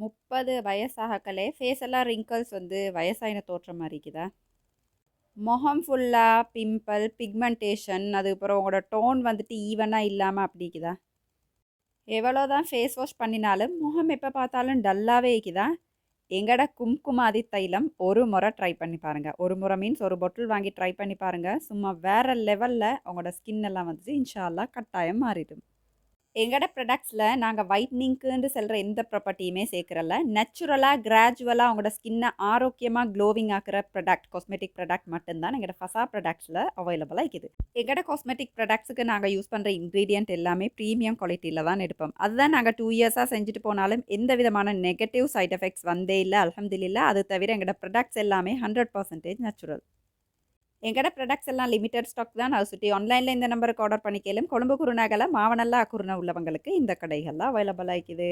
30 வயசாகலே face எல்லாம் wrinkles வந்து வயசாயின தோற்றம் மாதிரி இருக்குதா? முகம் ஃபுல்லாக பிம்பிள் பிக்மெண்டேஷன் அதுக்கப்புறம் உங்களோட டோன் வந்துட்டு ஈவனாக இல்லாமல் அப்படி இருக்குதா? எவ்வளோதான் ஃபேஸ் வாஷ் பண்ணினாலும் முகம் எப்போ பார்த்தாலும் டல்லாகவே இருக்குதா? எங்கட கும்குமாதி தைலம் ஒரு முறை ட்ரை பண்ணி பாருங்கள். ஒரு முறை மீன்ஸ் ஒரு பொட்டில் வாங்கி ட்ரை பண்ணி பாருங்கள். சும்மா வேறு லெவலில் உங்களோட ஸ்கின் எல்லாம் வந்துட்டு இன்ஷா அல்லாஹ் கட்டாயம் மாறிடும். எங்களோட ப்ராடக்ட்ஸில் நாங்கள் ஒயிட்னிங்க்குன்னு சொல்கிற எந்த ப்ராப்பர்ட்டியுமே சேர்க்குறல. நேச்சுரலாக கிராஜுவலாக அவங்களோட ஸ்கின்னை ஆரோக்கியமாக க்ளோவிங் ஆக்குற ப்ராடக்ட் காஸ்மெட்டிக் ப்ராடக்ட் மட்டும்தான் எங்களோட ஃபசா ப்ராடக்ட்ஸில் அவைலபிளாக இருக்குது. எங்களோட காஸ்மெட்டிக் ப்ராடக்ட்ஸுக்கு நாங்கள் யூஸ் பண்ணுற இன்க்ரீடியன்ட் எல்லாமே ப்ரீமியம் குவாலிட்டியில் தான் எடுப்போம். அதுதான் நாங்கள் 2 இயர்ஸாக செஞ்சுட்டு போனாலும் எந்த விதமான நெகட்டிவ் சைட் எஃபெக்ட்ஸ் வந்தே இல்லை, அல்ஹம்துலில்லாஹ். அது தவிர எங்களோட ப்ராடக்ட்ஸ் எல்லாமே 100% நேச்சுரல். எங்கட ப்ராடக்ட்ஸ் எல்லாம் லிமிடெட் ஸ்டாக் தான். அதை சுற்றி ஆன்லைனில் இந்த நம்பருக்கு ஆர்டர் பண்ணிக்கலும். கொழும்பு குருநகலை மாவனல்லா குருணை உள்ளவங்களுக்கு இந்த கடைகள்லாம் அவைலபிள் ஆகிக்குது.